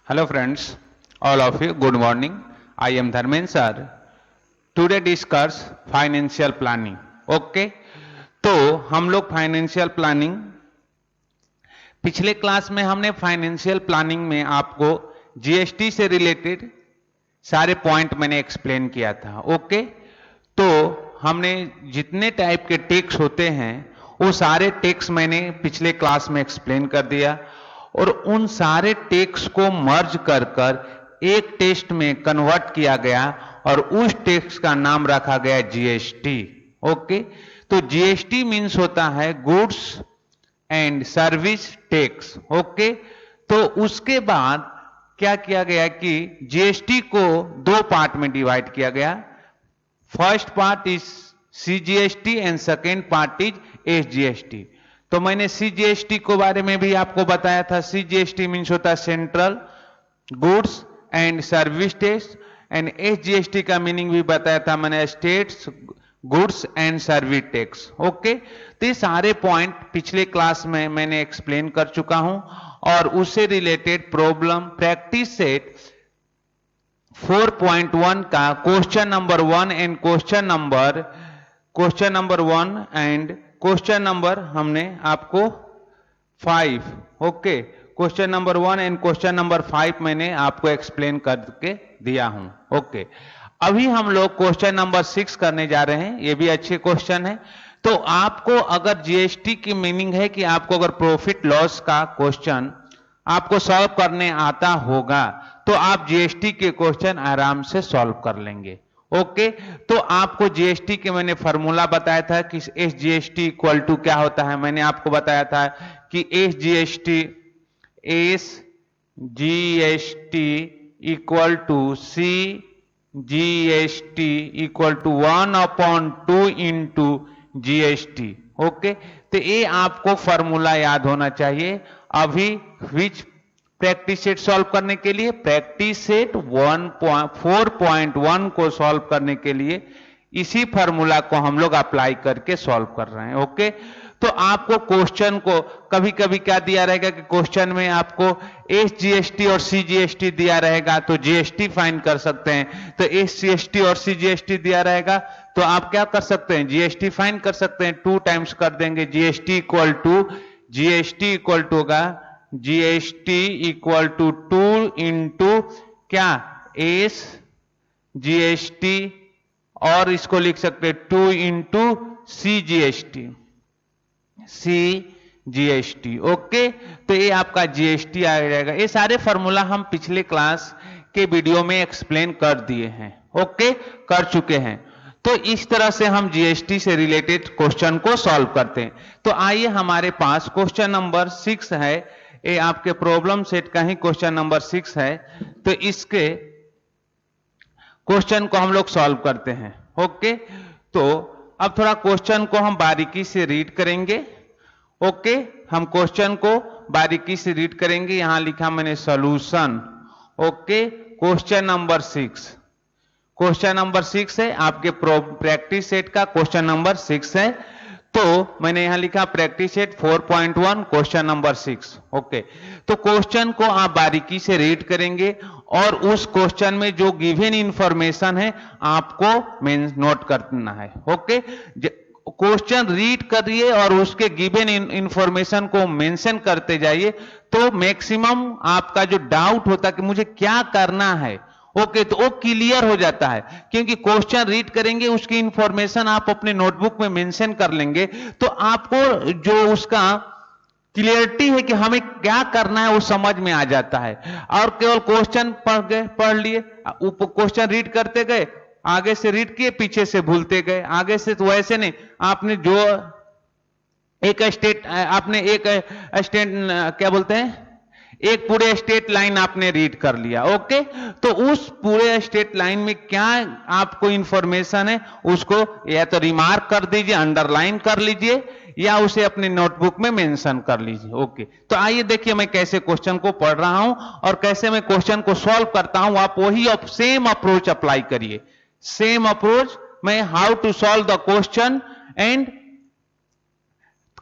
Hello friends, all of you, good morning. I am Dharmen sir. Today discuss financial planning. Okay? तो हम लोग financial planning पिछले class में हमने financial planning में आपको जीएसटी से रिलेटेड सारे पॉइंट मैंने एक्सप्लेन किया था। ओके? तो हमने जितने टाइप के टैक्स होते हैं वो सारे टैक्स मैंने पिछले क्लास में एक्सप्लेन कर दिया और उन सारे टैक्स को मर्ज कर कर एक टेक्स्ट में कन्वर्ट किया गया और उस टैक्स का नाम रखा गया जीएसटी। ओके? तो जीएसटी मीन्स होता है goods and service tax. Okay? तो उसके बाद क्या किया गया कि जीएसटी को दो पार्ट में डिवाइड किया गया। First part is CGST and second part is SGST. तो मैंने सीजीएसटी के बारे में भी आपको बताया था। सीजीएसटी मीन्स होता है central goods and service tax and SGST का मीनिंग भी बताया था मैंने, states goods and service tax. Okay? तो ये सारे पॉइंट पिछले क्लास में मैंने एक्सप्लेन कर चुका हूं और उससे रिलेटेड प्रॉब्लम प्रैक्टिस सेट 4.1 का question number 1 and question number 1 and question number हमने आपको 5, okay, question number 1 and question number 5 मैंने आपको एक्सप्लेन करके दिया हूं। ओके, अभी हम लोग क्वेश्चन नंबर 6 करने जा रहे हैं। ये भी अच्छे क्वेश्चन है। तो आपको अगर जीएसटी की मीनिंग है कि आपको अगर प्रॉफिट लॉस का क्वेश्चन आपको सॉल्व करने आता होगा तो आप जीएसटी के क्वेश्चन आराम से सॉल्व कर लेंगे। ओके? तो आपको जीएसटी के मैंने फॉर्मूला बताया था कि एसजीएसटी इक्वल टू क्या होता है। मैंने आपको बताया था कि SGST equal to C GST equal to 1/2 into GST. Okay? तो ये आपको फॉर्मूला याद होना चाहिए। अभी विच प्रैक्टिस सेट सॉल्व करने के लिए, प्रैक्टिस सेट 4.1 को सॉल्व करने के लिए इसी फॉर्मूला को हम लोग अप्लाई करके सॉल्व कर रहे हैं। ओके? तो आपको क्वेश्चन को कभी कभी क्या दिया रहेगा कि क्वेश्चन में आपको एसजीएसटी और सीजीएसटी दिया रहेगा तो जीएसटी फाइंड कर सकते हैं। तो एसजीएसटी और सीजीएसटी दिया रहेगा तो आप क्या कर सकते हैं, जीएसटी फाइंड कर सकते हैं। 2 टाइम्स कर देंगे। जीएसटी इक्वल टू होगा जीएसटी इक्वल टू 2 इंटू क्या, एस जीएसटी, और इसको लिख सकते हैं 2 इंटू सीजीएसटी। ओके? तो ये आपका जीएसटी आ जाएगा। ये सारे फॉर्मूला हम पिछले क्लास के वीडियो में एक्सप्लेन कर दिए हैं। ओके? कर चुके हैं। तो इस तरह से हम जीएसटी से रिलेटेड क्वेश्चन को सॉल्व करते हैं। तो आइए, हमारे पास क्वेश्चन नंबर 6 है। ये आपके प्रॉब्लम सेट का ही क्वेश्चन नंबर 6 है। तो इसके क्वेश्चन को हम लोग सॉल्व करते हैं। ओके? तो अब थोड़ा क्वेश्चन को हम बारीकी से रीड करेंगे। ओके? हम क्वेश्चन को बारीकी से रीड करेंगे। यहां लिखा मैंने सॉल्यूशन। ओके? क्वेश्चन नंबर 6 है आपके प्रैक्टिस सेट का। क्वेश्चन नंबर 6 है। तो मैंने यहां लिखा practice set 4.1 question number 6। Okay? तो क्वेश्चन को आप बारीकी से रीड करेंगे और उस क्वेश्चन में जो गिवन इंफॉर्मेशन है आपको नोट करना है। ओके? क्वेश्चन रीड करिए और उसके गिवन इंफॉर्मेशन को मेंशन करते जाइए तो मैक्सिमम आपका जो डाउट होता है कि मुझे क्या करना है, ओके, तो वो क्लियर हो जाता है। क्योंकि क्वेश्चन रीड करेंगे, उसकी इंफॉर्मेशन आप अपने नोटबुक में मेंशन कर लेंगे तो आपको जो उसका क्लियरिटी है कि हमें क्या करना है वो समझ में आ जाता है। और केवल क्वेश्चन पढ़ लिए, क्वेश्चन रीड करते गए, आगे से रीड किए, पीछे से भूलते गए, आगे से। तो वैसे नहीं, आपने जो एक क्या बोलते हैं, एक पूरे स्टेट लाइन आपने रीड कर लिया। ओके? तो उस पूरे स्टेट लाइन में क्या आपको इंफॉर्मेशन है उसको या तो रिमार्क कर दीजिए, अंडरलाइन कर लीजिए, या उसे अपने नोटबुक में मेंशन कर लीजिए। ओके? तो आइए देखिए मैं कैसे क्वेश्चन को पढ़ रहा हूं और कैसे मैं क्वेश्चन को सॉल्व करता हूं। आप वही सेम अप्रोच अप्लाई करिए। सेम अप्रोच, मैं how to solve the question and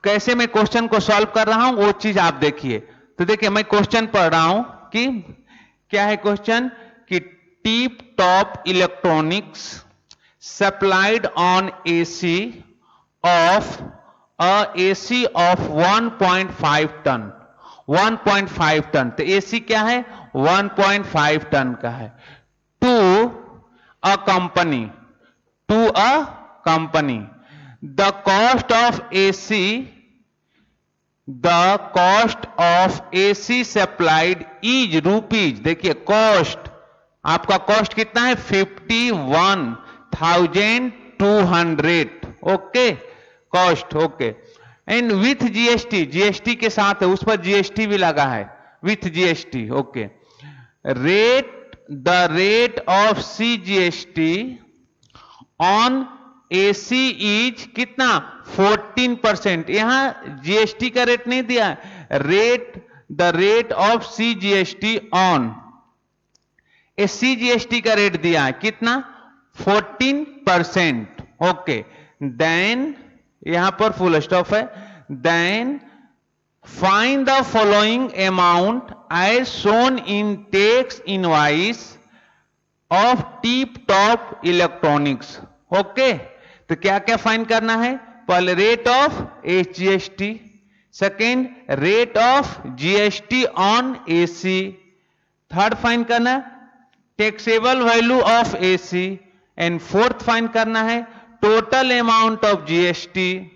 कैसे मैं क्वेश्चन को सॉल्व कर रहा हूं वो चीज आप देखिए। तो देखिए मैं क्वेश्चन पढ़ रहा हूं कि क्या है क्वेश्चन कि tip top electronics supplied on AC of AC of 1.5 ton 1.5 ton. तो एसी क्या है 1.5 टन का है। To a company the cost of AC supplied is rupees. देखिए कॉस्ट, आपका कॉस्ट कितना है 51,200। Okay cost, okay. And with GST, GST के साथ है, उस पर जीएसटी भी लगा है, with GST. Okay the rate of CGST on AC is कितना 14%। यहां जीएसटी का रेट नहीं दिया है, the rate of CGST on CGST का रेट दिया है कितना 14%। ओके देन यहां पर फुल स्टॉप है। Then find the following amount as shown in tax invoice of tip top electronics. Okay तो क्या क्या फाइंड करना है, पहले rate of HGST, second rate of GST on AC, third find करना है taxable value of AC, and fourth find करना है total amount of GST,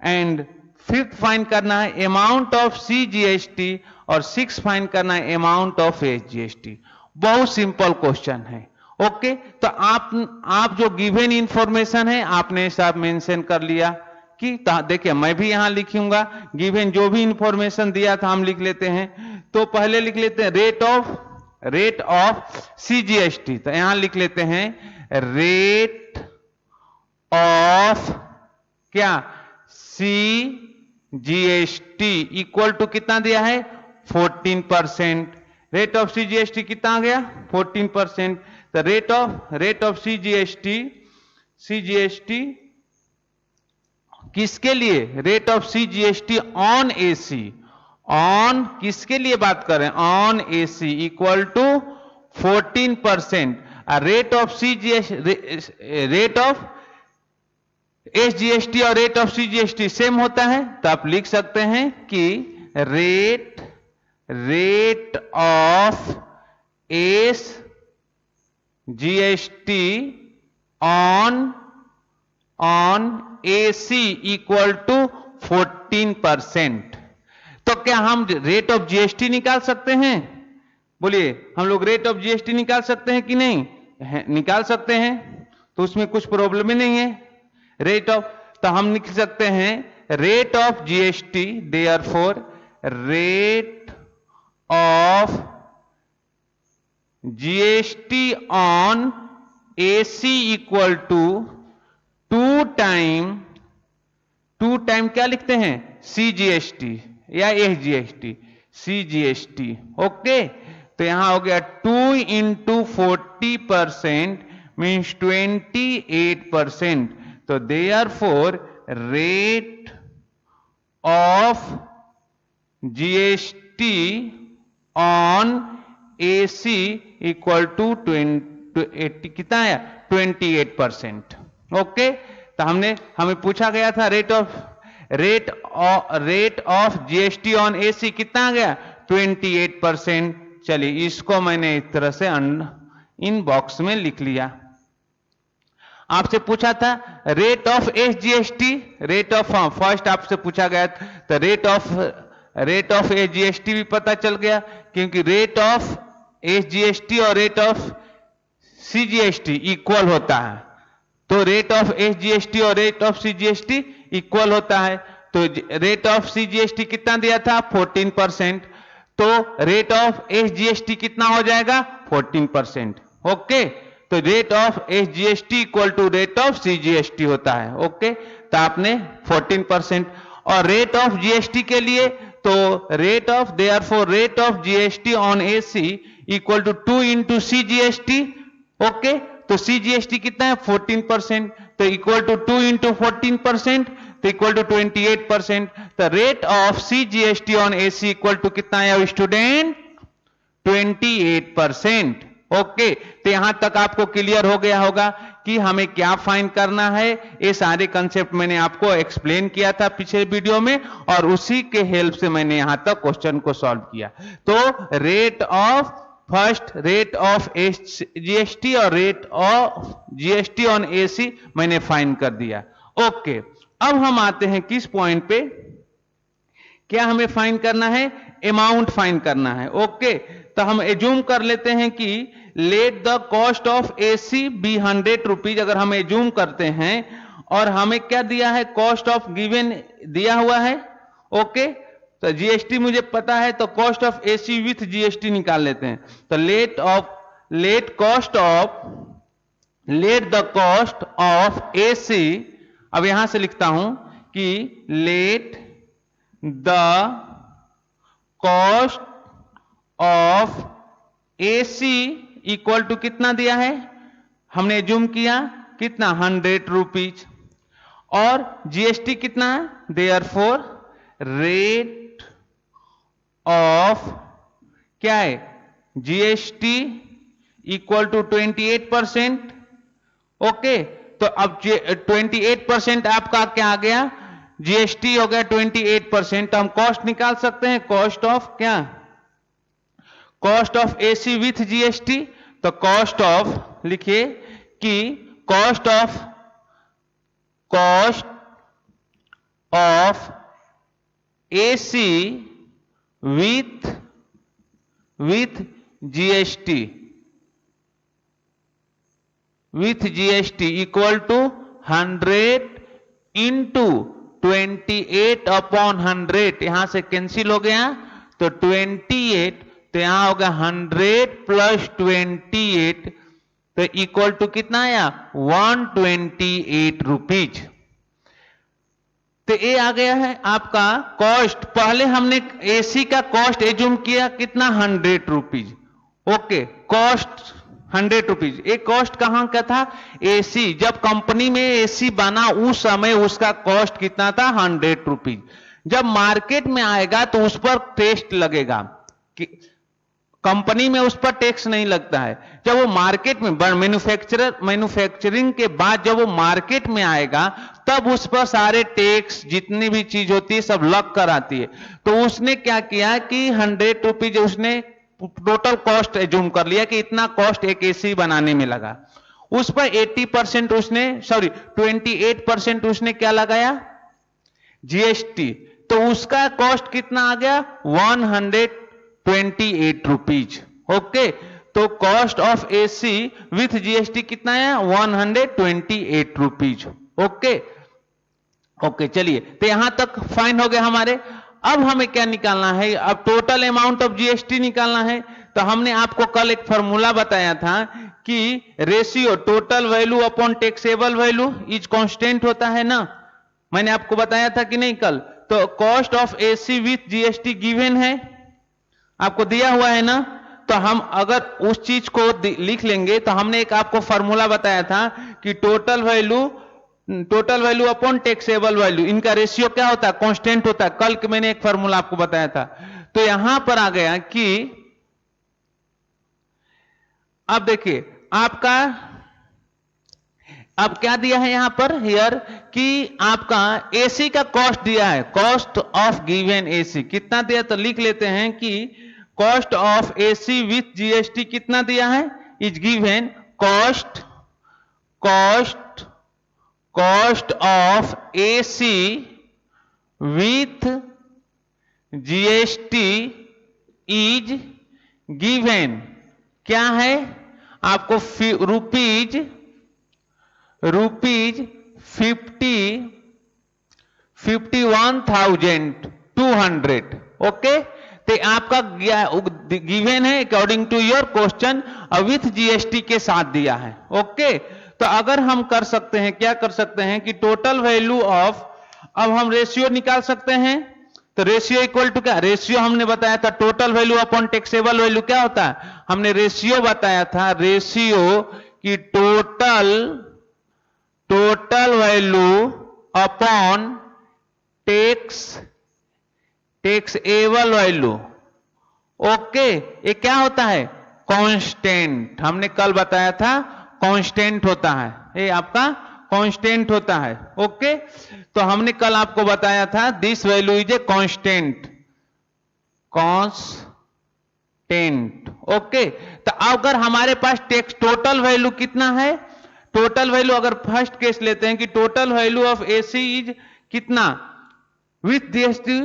and fifth find करना है अमाउंट ऑफ सीजीएसटी, और सिक्स फाइंड करना है अमाउंट ऑफ एचजीएसटी। बहुत सिंपल क्वेश्चन है। ओके तो आप जो गिवन इंफॉर्मेशन है आपने सब मेंशन कर लिया कि देखिए मैं भी यहां लिखूंगा, गिवन जो भी इंफॉर्मेशन दिया था हम लिख लेते हैं। तो पहले लिख लेते हैं रेट ऑफ सीजीएसटी, तो यहां लिख लेते हैं रेट ऑफ क्या सीजीएसटी इक्वल टू कितना दिया है 14%। रेट ऑफ सीजीएसटी कितना आ गया 14%। तो रेट ऑफ सीजीएसटी किसके लिए, rate of CGST on AC, on किसके लिए बात करें on AC equal to 14%। Rate of SGST और रेट ऑफ सीजीएसटी सेम होता है, तो आप लिख सकते हैं कि rate of SGST on AC equal to 14%। तो क्या हम रेट ऑफ जीएसटी निकाल सकते हैं, बोलिए हम लोग रेट ऑफ जीएसटी निकाल सकते हैं कि नहीं, निकाल सकते हैं, तो उसमें कुछ प्रॉब्लम ही नहीं है। रेट ऑफ, तो हम लिख सकते हैं rate of GST, therefore rate of GST on AC equal to two time क्या लिखते हैं सीजीएसटी या एसजीएसटी, सीजीएसटी। ओके तो यहां हो गया 2 इंटू 40% मीन्स 28%। तो therefore rate of GST on AC equal to 80 कितना है 28%। ओके तो हमें पूछा गया था rate of GST on AC कितना आ गया 28%। चलिए इसको मैंने इस तरह से इन बॉक्स में लिख लिया। आपसे पूछा था rate of SGST, rate of first आपसे पूछा गया तो रेट ऑफ एसजीएसटी भी पता चल गया, क्योंकि रेट ऑफ एसजीएसटी और रेट ऑफ सीजीएसटी इक्वल होता है। तो रेट ऑफ एसजीएसटी और रेट ऑफ सीजीएसटी इक्वल होता है। तो रेट ऑफ सीजीएसटी कितना दिया था 14%, तो रेट ऑफ एसजीएसटी कितना हो जाएगा 14%। ओके तो rate of SGST equal to rate of CGST होता है। ओके तो आपने 14%। और रेट ऑफ जीएसटी के लिए तो therefore rate of GST on AC equal to 2 into CGST. Okay तो सीजीएसटी कितना है 14%, तो इक्वल टू 2 इंटू 14% तो इक्वल टू 28%। तो rate of CGST on AC equal to कितना है स्टूडेंट 28%। ओके, तो यहां तक आपको क्लियर हो गया होगा कि हमें क्या फाइंड करना है। ये सारे कंसेप्ट मैंने आपको एक्सप्लेन किया था पिछले वीडियो में, और उसी के हेल्प से मैंने यहां तक क्वेश्चन को सॉल्व किया। तो rate of first, rate of GST और rate of GST on AC मैंने फाइंड कर दिया। ओके, अब हम आते हैं किस पॉइंट पे, क्या हमें फाइंड करना है, अमाउंट फाइंड करना है। ओके, तो हम एज्यूम कर लेते हैं कि let the cost of AC be 100 rupees, अगर हम एज्यूम करते हैं, और हमें क्या दिया है, कॉस्ट ऑफ गिवन दिया हुआ है। ओके, तो जीएसटी मुझे पता है, तो cost of AC with GST निकाल लेते हैं। तो let the cost of AC, अब यहां से लिखता हूं कि let the cost of AC equal to कितना दिया है, हमने जूम किया कितना, 100 रुपीज, और जीएसटी कितना है, देयरफॉर रेट ऑफ क्या है, जीएसटी इक्वल टू 28%। ओके, तो अब 28% आपका क्या आ गया, जीएसटी हो गया 28%। तो हम कॉस्ट निकाल सकते हैं, कॉस्ट ऑफ क्या, cost of AC with GST. तो कॉस्ट ऑफ लिखिए कि cost of AC with GST equal to 100 into 28 upon 100, यहां से कैंसिल हो गया, तो 28, तो यहां होगा 100 प्लस 28, तो इक्वल टू कितना आया, 128 रुपीज। तो ये आ गया है आपका कॉस्ट। पहले हमने एसी का कॉस्ट एज्यूम किया कितना, 100 रुपीज। Okay, cost 100 rupees. एक कॉस्ट कहां का था, एसी, जब कंपनी में एसी बना उस समय उसका कॉस्ट कितना था, 100 रुपीज। जब मार्केट में आएगा तो उस पर टेक्स लगेगा, कंपनी में उस पर टैक्स नहीं लगता है। जब वो मार्केट में मैन्युफैक्चरिंग के बाद जब वो मार्केट में आएगा तब उस पर सारे टैक्स जितनी भी चीज होती है सब लग कर आती है। तो उसने क्या किया कि 100 रुपीज उसने टोटल कॉस्ट एज्यूम कर लिया कि इतना कॉस्ट एक एसी बनाने में लगा। उस पर 80% उसने 28% उसने क्या लगाया, जीएसटी। तो उसका कॉस्ट कितना आ गया, 128 रुपीज। ओके, तो cost of AC with GST कितना है, 128 रुपीज। ओके ओके, चलिए, तो यहां तक फाइन हो गया हमारे। अब हमें क्या निकालना है, अब टोटल अमाउंट ऑफ जीएसटी निकालना है। तो हमने आपको कल एक फॉर्मूला बताया था कि ratio total value upon taxable value is constant होता है ना, मैंने आपको बताया था कि नहीं कल। तो cost of AC with GST given है, आपको दिया हुआ है ना। तो हम अगर उस चीज को लिख लेंगे तो हमने एक आपको फॉर्मूला बताया था कि total value upon taxable value, इनका रेशियो क्या होता है, कांस्टेंट होता है। कल के मैंने एक फॉर्मूला आपको बताया था। तो यहां पर आ गया कि अब देखिए आपका अब क्या दिया है यहां पर हियर कि आपका एसी का कॉस्ट दिया है, कॉस्ट ऑफ गिवन एसी कितना दिया, तो लिख लेते हैं कि cost of AC with GST कितना दिया है, is given cost of AC with GST is given क्या है आपको, रुपीज 51,200। ओके, तो आपका गिवन है according to your question, with GST के साथ दिया है। ओके, तो अगर हम कर सकते हैं, क्या कर सकते हैं कि टोटल वैल्यू ऑफ, अब हम रेशियो निकाल सकते हैं। तो रेशियो इक्वल टू क्या, रेशियो हमने बताया था total value upon taxable value क्या होता है, हमने रेशियो बताया था, रेशियो की total value upon taxable value. Okay, ये क्या होता है? कांस्टेंट। हमने कल बताया था कांस्टेंट होता है, ये आपका कांस्टेंट होता है। ओके, तो हमने कल आपको बताया था this value is a constant, constant. Okay, तो अगर हमारे पास टेक्स टोटल वैल्यू कितना है, टोटल वैल्यू अगर फर्स्ट केस लेते हैं कि total value of AC is कितना विथ जीएसटी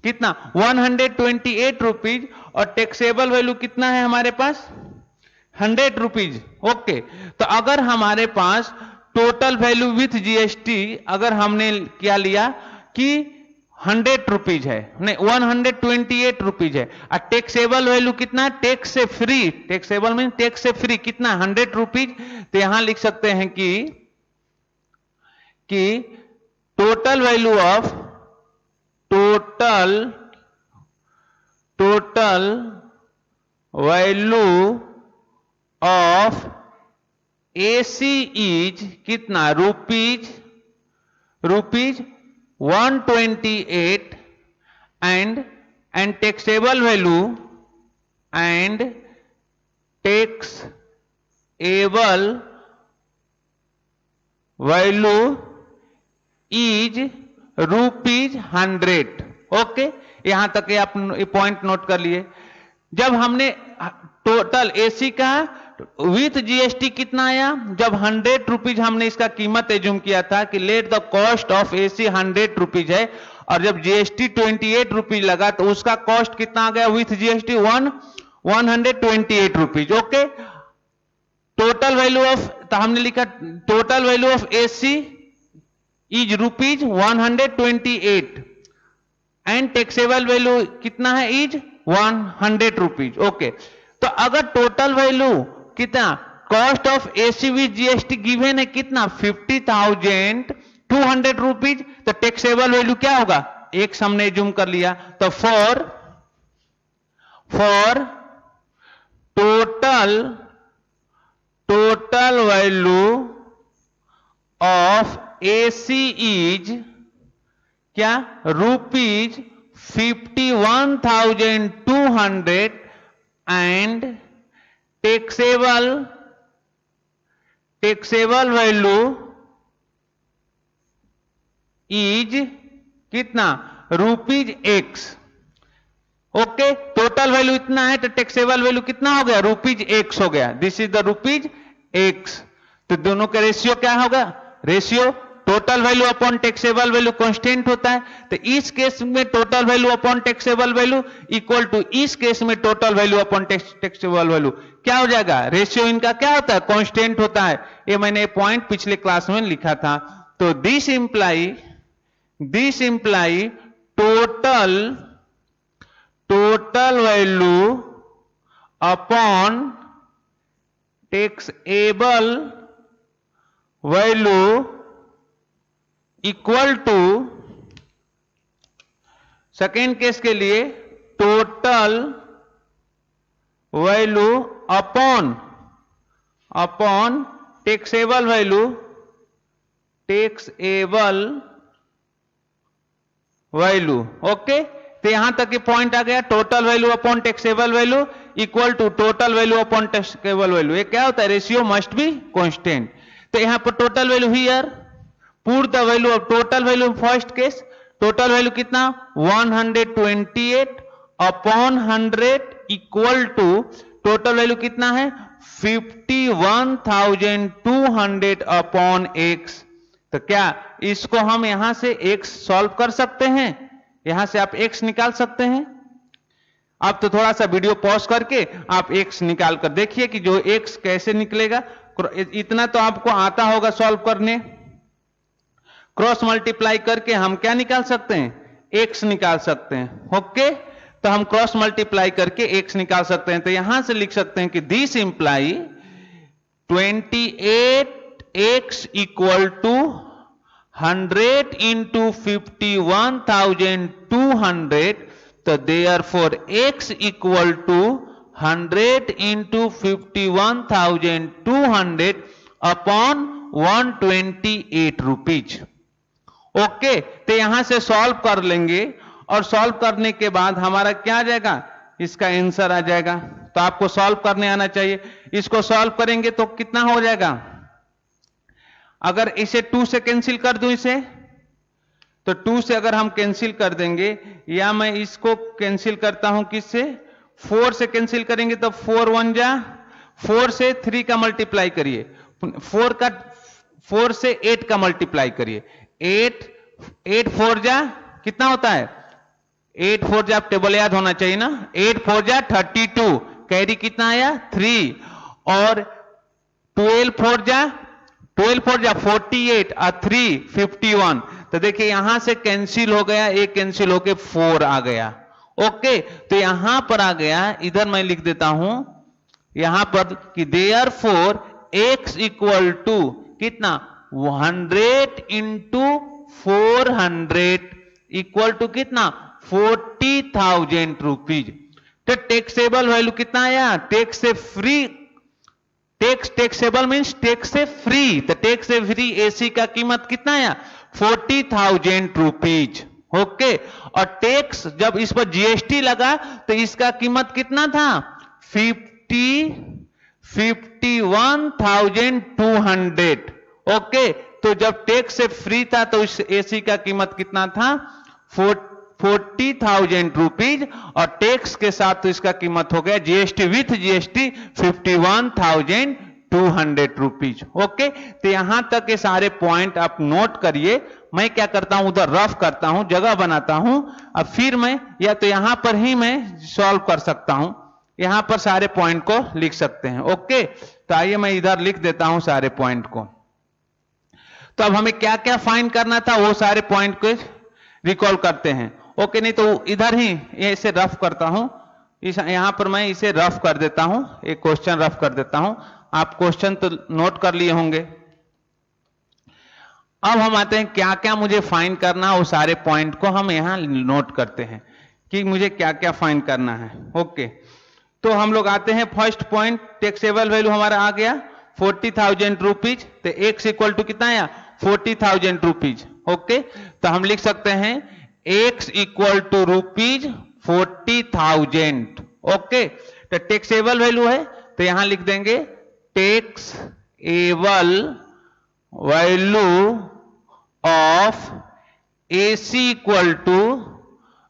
कितना 128 रुपीज, और टैक्सेबल वैल्यू कितना है हमारे पास 100 रुपीज। ओके, तो अगर हमारे पास टोटल वैल्यू विथ जीएसटी अगर हमने क्या लिया कि 100 रुपीज है, नहीं 128 रुपीज है, और टैक्सेबल वैल्यू कितना, टैक्स से फ्री, टैक्सेबल मीन टैक्स से फ्री कितना 100 रुपीज। तो यहां लिख सकते हैं कि total value of total value of AC is कितना rupees 128 and taxable value is rupees 100। Okay, यहां तक ये आप पॉइंट नोट कर लिए। जब हमने टोटल एसी का विथ जीएसटी कितना आया, जब 100 रुपीज हमने इसका कीमत एज्यूम किया था कि let the cost of AC 100 rupees है, और जब जीएसटी 28 रुपीज लगा तो उसका कॉस्ट कितना आ गया with GST 128 rupees. Okay, total value of, तो हमने लिखा total value of AC is rupees 128 and taxable value कितना है इज 100 रुपीज। ओके, तो अगर टोटल वैल्यू कितना cost of AC with GST given है कितना 50,200 रुपीज, तो टैक्सेबल वैल्यू क्या होगा, एक हमने जूम कर लिया, तो for total value of AC is क्या rupees 51,200 and taxable value is कितना rupees X. Okay, total value इतना है तो टैक्सेबल वैल्यू कितना हो गया रुपीज एक्स हो गया, this is the rupees x. तो दोनों का रेशियो क्या होगा, ratio total value upon taxable value constant होता है, तो इस केस में total value upon taxable value equal to इस केस में total value upon taxable value क्या हो जाएगा, रेशियो इनका क्या होता है कांस्टेंट होता है। ये मैंने पॉइंट पिछले क्लास में लिखा था। तो this imply total value upon taxable value equal to, second case के लिए total value upon taxable value okay. तो यहां तक ये पॉइंट आ गया, total value upon taxable value equal to total value upon taxable value, ये क्या होता है, रेशियो मस्ट बी कांस्टेंट। तो यहां पर total value here put the value of total value first case, total value कितना 128 upon 100 equal to total value कितना है 51,200 अपॉन एक्स। तो क्या इसको हम यहां से x सॉल्व कर सकते हैं, यहां से आप x निकाल सकते हैं। आप तो थोड़ा सा वीडियो पॉज करके आप x निकाल कर देखिए कि जो x कैसे निकलेगा। इतना तो आपको आता होगा सॉल्व करने, क्रॉस मल्टीप्लाई करके हम क्या निकाल सकते हैं, x निकाल सकते हैं। ओके, तो हम क्रॉस मल्टीप्लाई करके x निकाल सकते हैं। तो यहां से लिख सकते हैं कि this imply 28x equal to 100 into 51,200, तो therefore x equal to 100 into 51,200 upon 128 rupees. Okay, तो यहां से सॉल्व कर लेंगे और सॉल्व करने के बाद हमारा क्या आ जाएगा, इसका आंसर आ जाएगा। तो आपको सॉल्व करने आना चाहिए। इसको सॉल्व करेंगे तो कितना हो जाएगा, अगर इसे 2 से कैंसिल कर दूं इसे, तो 2 से अगर हम कैंसिल कर देंगे, या मैं इसको कैंसिल करता हूं किससे, 4 से कैंसिल करेंगे तो 4 1 जा 4 से 3 का मल्टीप्लाई करिए, 4 से 8 का मल्टीप्लाई करिए, 8 4 जा कितना होता है, 8 4 जा, आप टेबल याद होना चाहिए ना, 8 4 जा 32, कैरी कितना आया 3, और 12 4 जा 48 और 3 51। तो देखिए यहां से कैंसिल हो गया, एक कैंसिल होके 4 आ गया। ओके, तो यहां पर आ गया, इधर मैं लिख देता हूं यहां पर कि देयरफॉर x इक्वल टू कितना 100 इंटू 400 इक्वल टू कितना 40,000 रुपीज। तो टैक्सेबल वैल्यू कितना आया, टैक्स से फ्री, टैक्सेबल मींस टैक्स से फ्री, तो टैक्स से फ्री एसी का कीमत कितना आया 40,000 रुपीज। ओके, और टैक्स जब इस पर जीएसटी लगा तो इसका कीमत कितना था 51,200। ओके, तो जब टैक्स से फ्री था तो इस एसी का कीमत कितना था 40,000 रुपीज, और टैक्स के साथ तो इसका कीमत हो गया GST with GST 51,200 rupees. Okay, तो यहां तक के सारे पॉइंट आप नोट करिए। मैं क्या करता हूं, उधर रफ करता हूं, जगह बनाता हूं, अब फिर मैं या तो यहां पर ही मैं सॉल्व कर सकता हूं, यहां पर सारे पॉइंट को लिख सकते हैं। ओके, तो आइए मैं इधर लिख देता हूं सारे पॉइंट को। तो अब हमें क्या क्या फाइंड करना था वो सारे पॉइंट को रिकॉल करते हैं। ओके, नहीं तो इधर ही इसे रफ करता हूं, यहां पर मैं इसे रफ कर देता हूं, एक क्वेश्चन रफ कर देता हूं। आप क्वेश्चन तो नोट कर लिए होंगे। अब हम आते हैं क्या क्या मुझे फाइंड करना, वो सारे पॉइंट को हम यहां नोट करते हैं कि मुझे क्या क्या फाइंड करना है। ओके, तो हम लोग आते हैं फर्स्ट पॉइंट, टैक्सेबल वैल्यू हमारा आ गया 40,000 रुपीज, तो एक्स इक्वल टू कितना आया 40,000 रुपीज। ओके, तो हम लिख सकते हैं x equal to rupees 40,000। Okay, तो टैक्सेबल वैल्यू है तो यहां लिख देंगे taxable value of AC equal to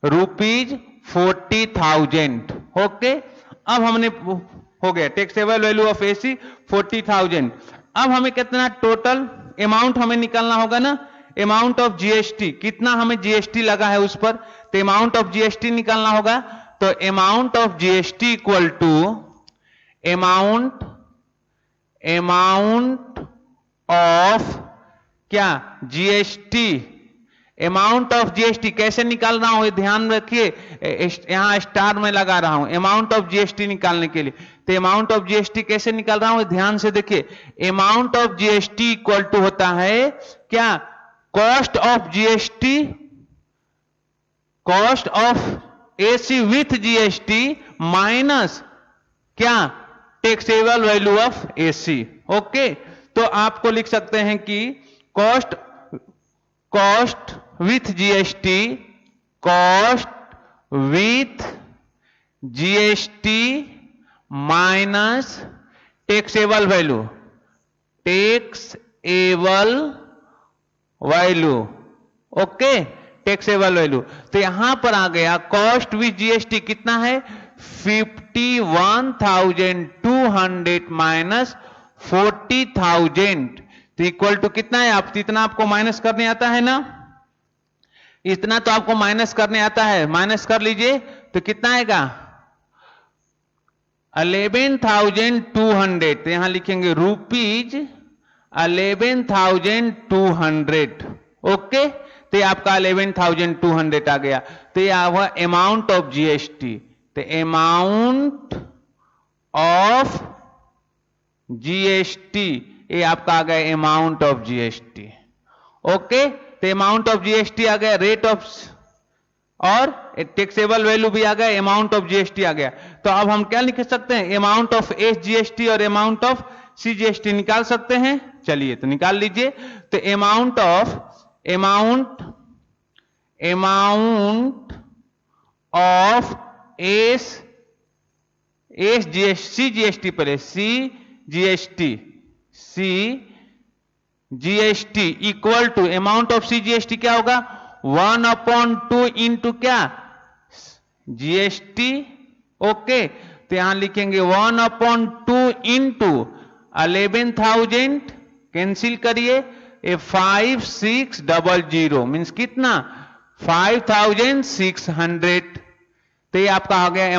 rupees 40,000। Okay, अब हमने हो गया टैक्सेबल वैल्यू ऑफ एसी 40,000। अब हमें कितना टोटल अमाउंट हमें निकालना होगा ना, अमाउंट ऑफ जीएसटी, कितना हमें जीएसटी लगा है उस पर, तो अमाउंट ऑफ जीएसटी निकालना होगा। तो amount of GST equal to amount of क्या जीएसटी, अमाउंट ऑफ जीएसटी कैसे निकाल रहा हूं, ध्यान रखिए, यहां स्टार में लगा रहा हूं अमाउंट ऑफ जीएसटी निकालने के लिए। तो अमाउंट ऑफ जीएसटी कैसे निकाल रहा हूं, ध्यान से देखिए, amount of GST equal to होता है क्या cost of GST, cost of AC with GST minus क्या taxable value of AC. Okay, तो आपको लिख सकते हैं कि cost with GST, cost with GST minus taxable value, taxable value. Okay, taxable value, तो यहां पर आ गया कॉस्ट विथ जीएसटी कितना है 51,200 माइनस 40,000, तो इक्वल टू कितना है, आप इतना आपको माइनस करने आता है ना, इतना तो आपको माइनस करने आता है, माइनस कर लीजिए तो कितना आएगा 11,200। तो यहां लिखेंगे रुपीज 11,200। ओके, तो ये आपका 11,200 आ गया। तो ये हुआ अमाउंट ऑफ जीएसटी, तो अमाउंट ऑफ जीएसटी ये आपका आ गया अमाउंट ऑफ जीएसटी। ओके, तो अमाउंट ऑफ जीएसटी आ गया, रेट ऑफ और टैक्सेबल वैल्यू भी आ गया, अमाउंट ऑफ जीएसटी आ गया। तो अब हम क्या लिख सकते हैं, अमाउंट ऑफ एस जीएसटी और अमाउंट ऑफ सी जीएसटी निकाल सकते हैं। चलिए तो निकाल लीजिए। तो amount of S S C GST पहले C GST equal to amount of C GST क्या होगा 1/2 इंटू क्या जीएसटी। ओके, तो यहां लिखेंगे 1/2 इंटू 11,000 कैंसिल करिए 5600 मीन्स कितना 5600। तो ये आपका आ गया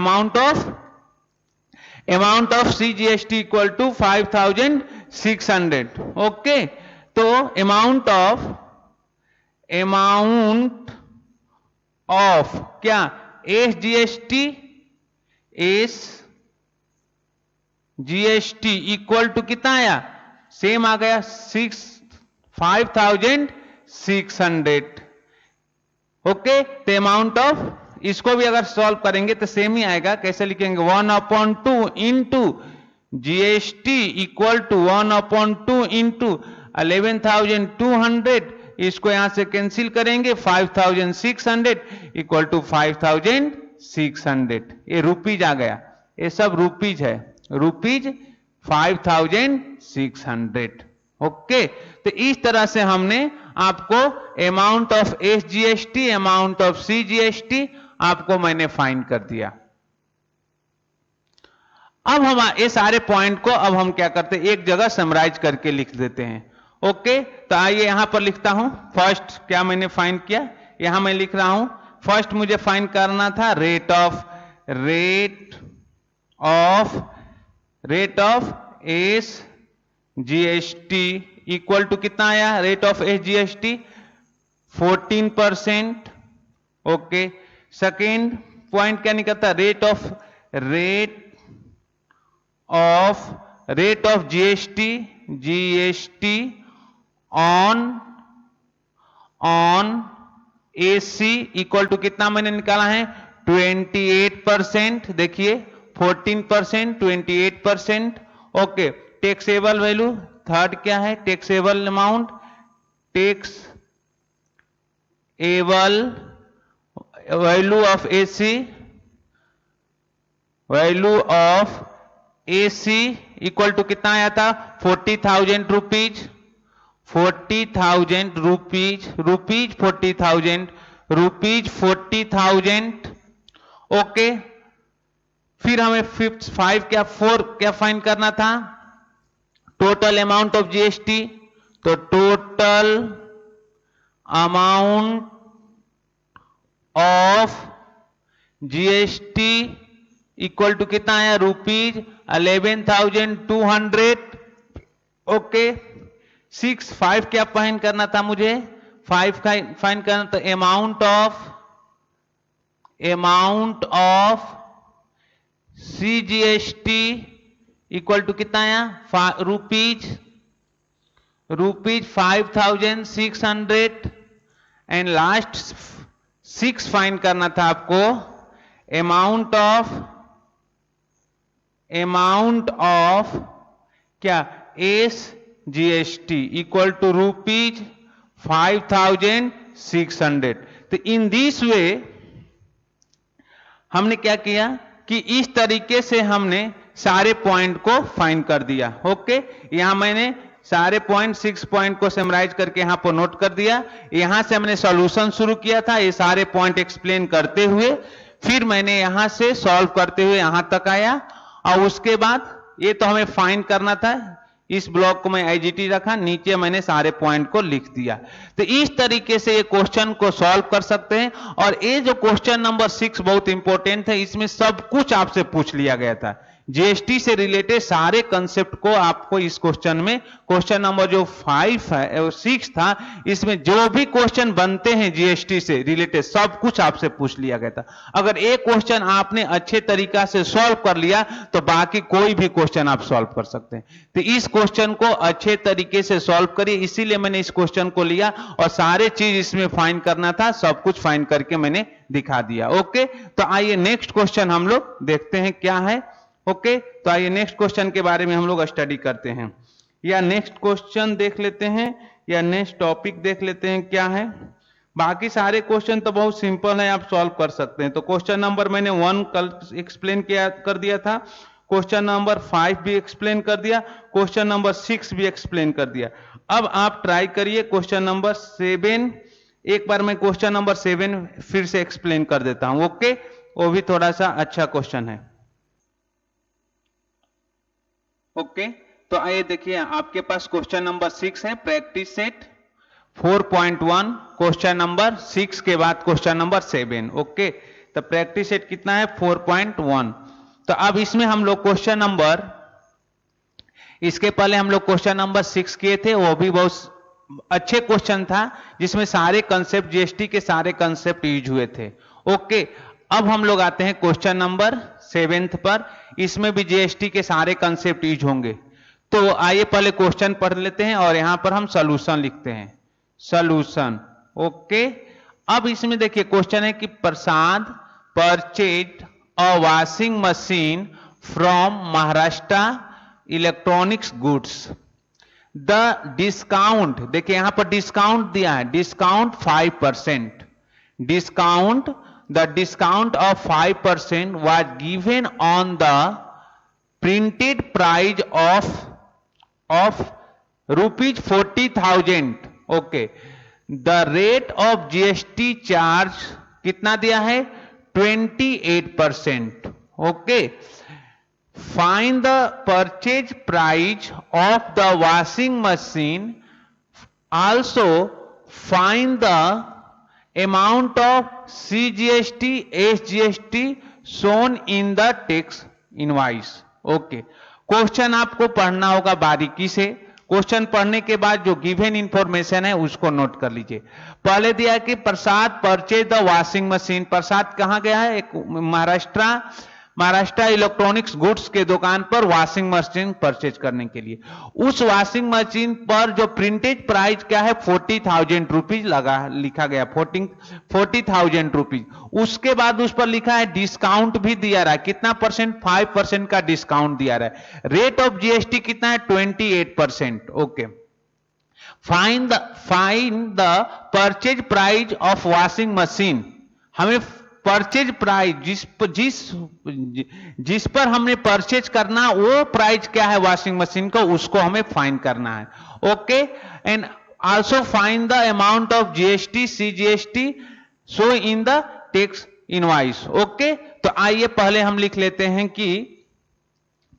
amount of CGST equal to 5600। Okay, तो अमाउंट ऑफ क्या एस जीएसटी इक्वल टू कितना आया सेम आ गया 5600। ओके, तो अमाउंट ऑफ इसको भी अगर सॉल्व करेंगे तो सेम ही आएगा। कैसे लिखेंगे 1/2 into GST equal to 1/2 into 11,200। इसको यहां से कैंसिल करेंगे 5600 इक्वल टू 5600। ये रुपीज आ गया, ये सब रुपीज है, रुपीज 5600। ओके, तो इस तरह से हमने आपको amount of SGST amount of CGST आपको मैंने फाइंड कर दिया। अब हम ये सारे पॉइंट को अब हम क्या करते हैं एक जगह समराइज करके लिख देते हैं। ओके, तो आइए यहां पर लिखता हूं। फर्स्ट क्या मैंने फाइंड किया, यहां मैं लिख रहा हूं। फर्स्ट मुझे फाइंड करना था rate of S GST equal to कितना आया rate of S GST 14%। Okay, second point क्या निकलता rate of GST on AC equal to कितना मैंने निकाला है 28%। देखिए 14% 28%। ओके, टैक्सेबल वैल्यू थर्ड क्या है taxable amount taxable value of AC equal to कितना आया था 40,000 रुपीज 40,000 रुपीज 40,000। ओके, फिर हमें फिफ्थ 4 क्या फाइंड करना था टोटल अमाउंट ऑफ जीएसटी। तो total amount of GST equal to कितना आया रुपीज 11,200। ओके, 5 क्या फाइंड करना था मुझे 5 का फाइंड करना था amount of CGST equal to कितना आया रुपीज 5,600। एंड लास्ट 6 फाइंड करना था आपको अमाउंट ऑफ क्या S GST equal to rupees 5,600। तो इन दिस वे हमने क्या किया कि इस तरीके से हमने सारे पॉइंट को फाइंड कर दिया। ओके, यहां मैंने सारे पॉइंट 6 पॉइंट को समराइज करके यहां पर नोट कर दिया। यहां से हमने सॉल्यूशन शुरू किया था ये सारे पॉइंट एक्सप्लेन करते हुए, फिर मैंने यहां से सॉल्व करते हुए यहां तक आया और उसके बाद ये तो हमें फाइंड करना था। इस ब्लॉक को मैं आईजीटी रखा, नीचे मैंने सारे पॉइंट को लिख दिया। तो इस तरीके से ये क्वेश्चन को सॉल्व कर सकते हैं। और ये जो क्वेश्चन नंबर 6 बहुत इंपॉर्टेंट है, इसमें सब कुछ आपसे पूछ लिया गया था। जीएसटी से रिलेटेड सारे कंसेप्ट को आपको इस क्वेश्चन में क्वेश्चन नंबर जो 5 है और 6 था, इसमें जो भी क्वेश्चन बनते हैं जीएसटी से रिलेटेड सब कुछ आपसे पूछ लिया गया था। अगर एक क्वेश्चन आपने अच्छे तरीका से सॉल्व कर लिया तो बाकी कोई भी क्वेश्चन आप सॉल्व कर सकते हैं। तो इस क्वेश्चन को अच्छे तरीके से सॉल्व करिए, इसीलिए मैंने इस क्वेश्चन को लिया और सारे चीज इसमें फाइंड करना था, सब कुछ फाइंड करके मैंने दिखा दिया। ओके, तो आइए नेक्स्ट क्वेश्चन हम लोग देखते हैं क्या है। ओके, तो आइए नेक्स्ट क्वेश्चन के बारे में हम लोग स्टडी करते हैं, या नेक्स्ट क्वेश्चन देख लेते हैं, या नेक्स्ट टॉपिक देख लेते हैं क्या है। बाकी सारे क्वेश्चन तो बहुत सिंपल है, आप सॉल्व कर सकते हैं। तो क्वेश्चन नंबर मैंने 1 कल एक्सप्लेन किया कर दिया था, क्वेश्चन नंबर 5 भी एक्सप्लेन कर दिया, क्वेश्चन नंबर 6 भी एक्सप्लेन कर दिया। अब आप ट्राई करिए क्वेश्चन नंबर 7। एक बार मैं क्वेश्चन नंबर 7 फिर से एक्सप्लेन कर देता हूं, ओके? वो भी थोड़ा सा अच्छा क्वेश्चन है। ओके, तो आइए देखिए, आपके पास क्वेश्चन नंबर 6 है, प्रैक्टिस सेट 4.1, क्वेश्चन नंबर 6 के बाद क्वेश्चन नंबर 7। ओके, तो प्रैक्टिस सेट कितना है? 4.1। तो अब इसमें हम लोग क्वेश्चन नंबर, इसके पहले हम लोग क्वेश्चन नंबर 6 किए थे, वो भी बहुत अच्छे क्वेश्चन था, जिसमें सारे कंसेप्ट, जीएसटी के सारे कंसेप्ट यूज हुए थे। ओके, अब हम लोग आते हैं क्वेश्चन नंबर 7 पर, इसमें भी जीएसटी के सारे कंसेप्ट यूज होंगे। तो आइए पहले क्वेश्चन पढ़ लेते हैं और यहां पर हम सॉल्यूशन लिखते हैं, सॉल्यूशन। ओके, अब इसमें देखिए क्वेश्चन है कि Prasad purchase a washing machine from Maharashtra electronics goods. The discount, देखिए यहां पर डिस्काउंट दिया है, discount 5%, discount, the discount of 5% was given on the printed price of rupees 40,000। Okay, the rate of GST charge कितना दिया है? 28%। Okay, find the purchase price of the washing machine, also find the amount of CGST SGST shown in the tax invoice. Okay, question आपको पढ़ना होगा बारीकी से। Question पढ़ने के बाद जो गिवन इंफॉर्मेशन है उसको नोट कर लीजिए। पहले दिया कि Prasad purchase the washing machine, प्रसाद कहां गया है? एक महाराष्ट्र इलेक्ट्रॉनिक्स गुड्स के दुकान पर वॉशिंग मशीन परचेज करने के लिए। उस वॉशिंग मशीन पर जो प्रिंटेड प्राइस क्या है? 40,000 रुपीज लगा, लिखा गया 40,000 रुपीज। उसके बाद उस पर लिखा है डिस्काउंट भी दिया रहा है, कितना परसेंट? 5% का डिस्काउंट दिया रहा है। रेट ऑफ जीएसटी कितना है? 28%। Okay, find the purchase price of washing machine. हमें परचेज प्राइस, जिस पर हमने परचेज करना, वो प्राइस क्या है वॉशिंग मशीन को, उसको हमें फाइंड करना है। Okay, and also find the amount of GST CGST show in the tax invoice. Okay, तो आइए पहले हम लिख लेते हैं कि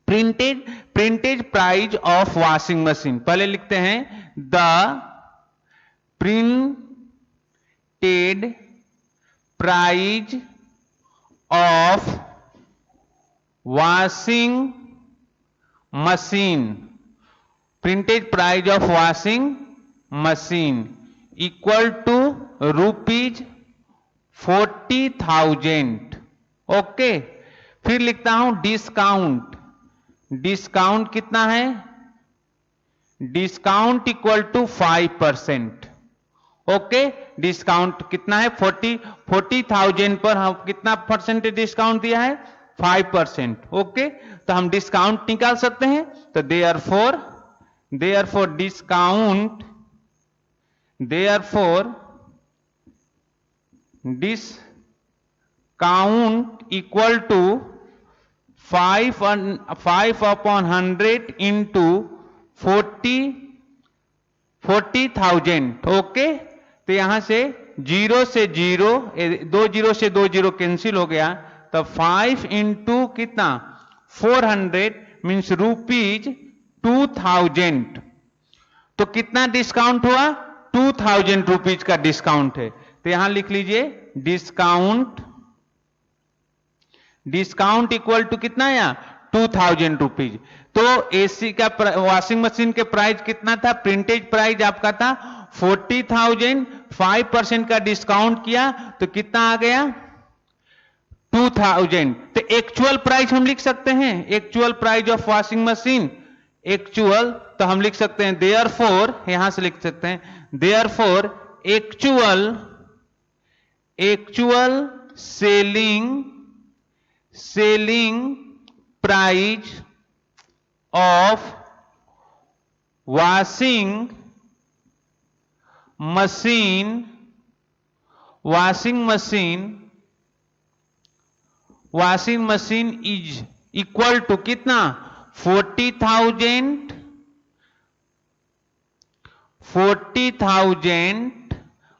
printed price of washing machine, पहले लिखते हैं the printed price of washing machine, printed price of washing machine equal to rupees 40,000। Okay, फिर लिखता हूं डिस्काउंट, डिस्काउंट कितना है? Discount equal to 5%। Okay, discount कितना है? 40,000 पर हम कितना परसेंट डिस्काउंट दिया है? 5%। ओके, तो हम डिस्काउंट निकाल सकते हैं। तो therefore discount equal to 5/100 into 40,000। Okay, तो यहां से 0 से 0, 2 0 से 2 0 कैंसिल हो गया, तो 5 इंटू कितना? 400 मीन्स रुपीज 2,000। तो कितना डिस्काउंट हुआ? 2,000 रुपीज का डिस्काउंट है। तो यहां लिख लीजिए डिस्काउंट इक्वल टू कितना है? 2,000 रुपीज। तो एसी का वॉशिंग मशीन के प्राइस कितना था? प्रिंटेज प्राइस आपका था 40,000, 5% का डिस्काउंट किया तो कितना आ गया? 2,000। तो एक्चुअल प्राइस हम लिख सकते हैं, actual price of washing machine, actual, तो हम लिख सकते हैं देयरफॉर, यहां से लिख सकते हैं therefore actual selling price of washing machine washing machine is equal to कितना 40,000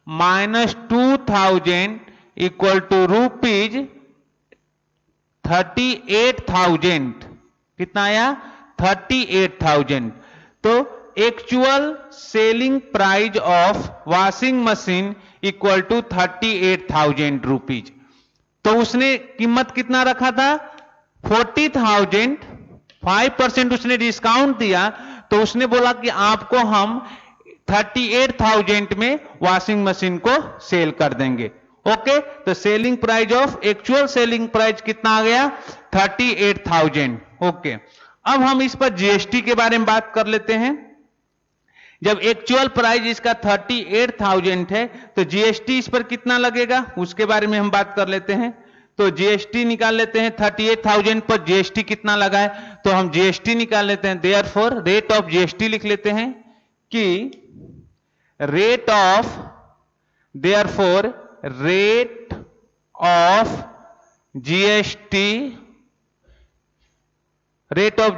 माइनस 2,000 इक्वल टू रुपीज 38,000। कितना आया 38,000। तो actual selling price of washing machine equal to 38,000 rupees. तो उसने कीमत कितना रखा था 40,000, 5% उसने डिस्काउंट दिया, तो उसने बोला कि आपको हम 38,000 में वॉशिंग मशीन को सेल कर देंगे। ओके, तो selling price of actual selling price कितना आ गया 38,000। ओके, अब हम इस पर जीएसटी के बारे में बात कर लेते हैं। जब एक्चुअल प्राइस इसका 38,000 है तो जीएसटी इस पर कितना लगेगा उसके बारे में हम बात कर लेते हैं। तो जीएसटी निकाल लेते हैं, 38,000 पर जीएसटी कितना लगा है, तो हम जीएसटी निकाल लेते हैं। देयरफॉर रेट ऑफ जीएसटी लिख लेते हैं कि रेट ऑफ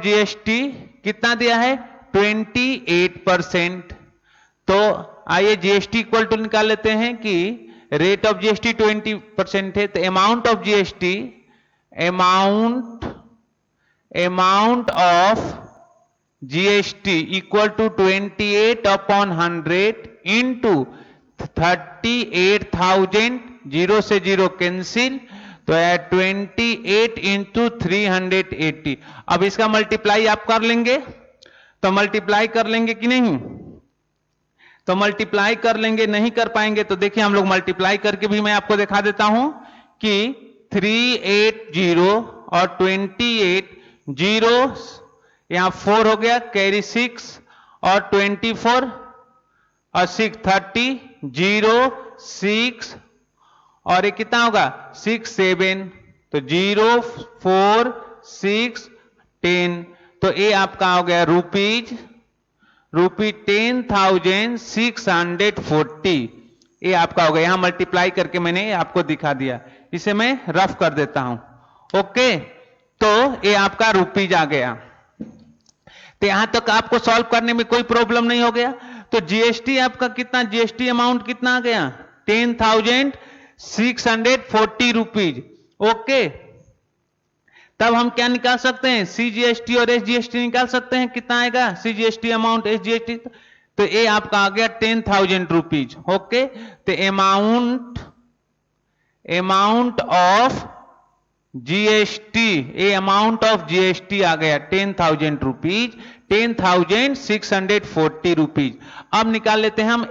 जीएसटी कितना दिया है 28%। तो आइए जीएसटी इक्वल टू निकाल लेते हैं कि रेट ऑफ जीएसटी 20% है, तो amount of GST equal to 28/100 into 38,000, 0 से 0 कैंसिल, तो 28 इंटू 380। अब इसका मल्टीप्लाई आप कर लेंगे, तो मल्टीप्लाई कर लेंगे कि नहीं, तो मल्टीप्लाई कर लेंगे, नहीं कर पाएंगे तो देखिए हम लोग मल्टीप्लाई करके भी मैं आपको दिखा देता हूं कि 380 और 28, 0 यहां 4 हो गया, कैरी 6 और 24 और 6 30, 0 6 और ये कितना होगा 6 7, तो 0 4 6 10, तो ये आपका हो गया रुपीज 10,640। ये आपका हो गया, यहां मल्टीप्लाई करके मैंने आपको दिखा दिया, इसे मैं रफ कर देता हूं। ओके, तो ये आपका रुपीज आ गया। तो यहां तक आपको सॉल्व करने में कोई प्रॉब्लम नहीं हो गया। तो जीएसटी आपका कितना, जीएसटी अमाउंट कितना आ गया 10,640 रुपीज। ओके, तब हम क्या निकाल सकते हैं सीजीएसटी और एसजीएसटी निकाल सकते हैं, कितना आएगा सीजीएसटी अमाउंट एसजीएसटी, तो ये आपका आ गया 10,000 रुपीज। ओके, तो अमाउंट ऑफ जीएसटी, ये अमाउंट ऑफ जीएसटी आ गया 10,000 रुपीज, 10,640 रुपीज। अब निकाल लेते हैं हम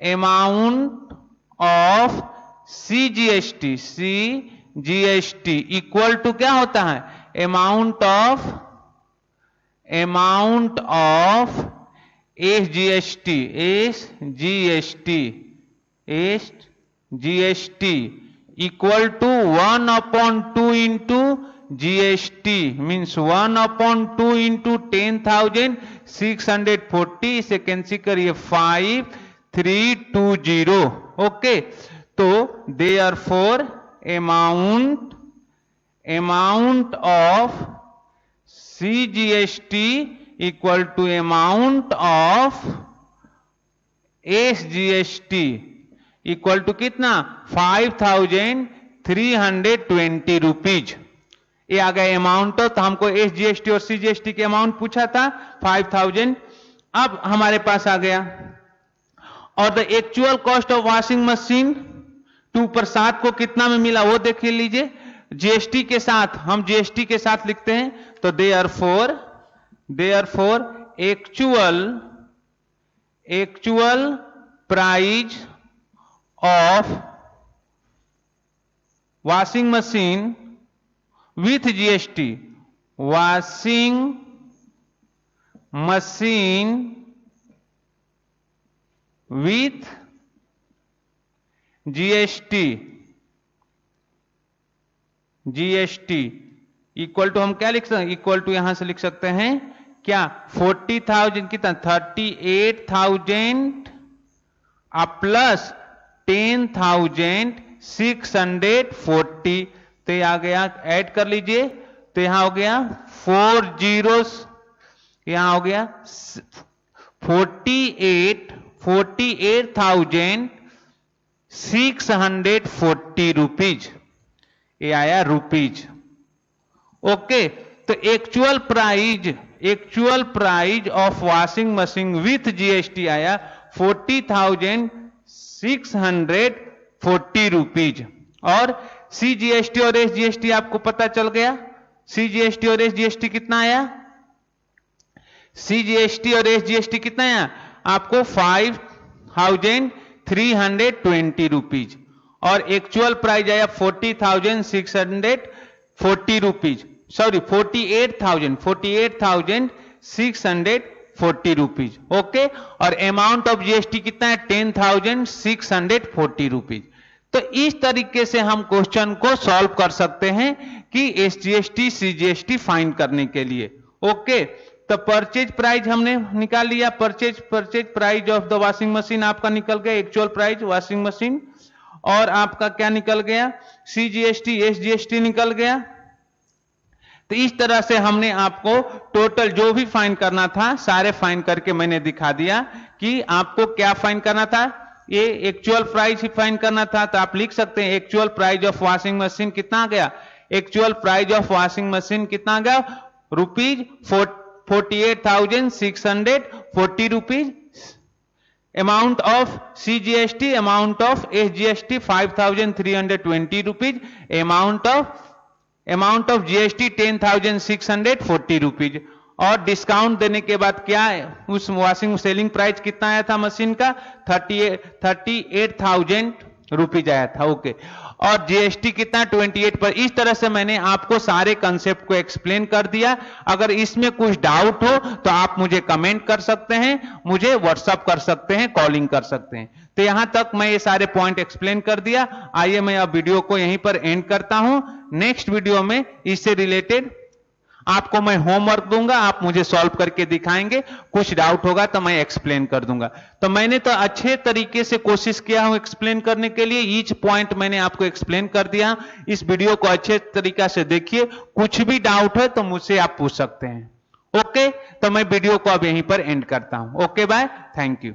amount of CGST equal to क्या होता है amount of SGST equal to 1/2 into GST, means 1/2 into 10,640, इसे कैंसिल करिए 5320। ओके, तो therefore amount of CGST equal to amount of SGST equal to कितना 5,320 रुपीज। ये आ गया अमाउंट, तो हमको एसजीएसटी और सीजीएसटी के अमाउंट पूछा था 5,000, अब हमारे पास आ गया। और the actual cost of washing machine 2 प्रसाद को कितना में मिला वो देख लीजिए, जीएसटी के साथ, हम जीएसटी के साथ लिखते हैं, तो therefore actual price of washing machine with GST, washing machine with GST equal to हम क्या लिख सकते हैं, इक्वल टू यहां से लिख सकते हैं क्या 40,000 कितना 38,000 अब प्लस 10,640, तो ये आ गया, ऐड कर लीजिए, तो यहां हो गया 4 जीरोस, यहां हो गया 48,640 रुपीज, ये आया रुपीज। ओके, तो actual price of washing machine with GST आया 40,640 रुपीज। और सीजीएसटी और एसजीएसटी आपको पता चल गया, सीजीएसटी और एसजीएसटी कितना आया, सीजीएसटी और एसजीएसटी कितना आया आपको 5,320 रुपीज, और एक्चुअल प्राइस आया 40,640 रुपीज, सॉरी 48,640 रुपीज। ओके, और अमाउंट ऑफ जीएसटी कितना है 10,640 रुपीज। तो इस तरीके से हम क्वेश्चन को सॉल्व कर सकते हैं कि एसजीएसटी सीजीएसटी फाइंड करने के लिए। ओके, तो परचेज प्राइस हमने निकाल लिया, purchase price of the washing machine आपका निकल गया, एक्चुअल प्राइस वॉशिंग मशीन, और आपका क्या निकल गया, सीजीएसटी एसजीएसटी निकल गया। तो इस तरह से हमने आपको टोटल जो भी फाइंड करना था सारे फाइंड करके मैंने दिखा दिया कि आपको क्या फाइंड करना था, ये एक्चुअल प्राइस ही फाइंड करना था। तो आप लिख सकते हैं actual price of washing machine कितना आ गया, actual price of washing machine कितना आ गया rupees 48,640 rupees. Amount of CGST, amount of SGST 5,320 rupees, amount of GST 10,640 rupees, और डिस्काउंट देने के बाद क्या है, उस वॉशिंग सेलिंग प्राइस कितना आया था मशीन का 38,000 रुपीज आया था। ओके, और जीएसटी कितना 28 पर। इस तरह से मैंने आपको सारे कंसेप्ट को एक्सप्लेन कर दिया। अगर इसमें कुछ डाउट हो तो आप मुझे कमेंट कर सकते हैं, मुझे व्हाट्सएप कर सकते हैं, कॉलिंग कर सकते हैं। तो यहां तक मैं ये सारे पॉइंट एक्सप्लेन कर दिया। आइए मैं अब वीडियो को यहीं पर एंड करता हूं। नेक्स्ट वीडियो में इससे रिलेटेड आपको मैं होमवर्क दूंगा, आप मुझे सॉल्व करके दिखाएंगे, कुछ डाउट होगा तो मैं एक्सप्लेन कर दूंगा। तो मैंने तो अच्छे तरीके से कोशिश किया हूं एक्सप्लेन करने के लिए, ईच पॉइंट मैंने आपको एक्सप्लेन कर दिया। इस वीडियो को अच्छे तरीके से देखिए, कुछ भी डाउट है तो मुझसे आप पूछ सकते हैं। ओके, तो मैं वीडियो को अब यहीं पर एंड करता हूं। Okay, bye, thank you.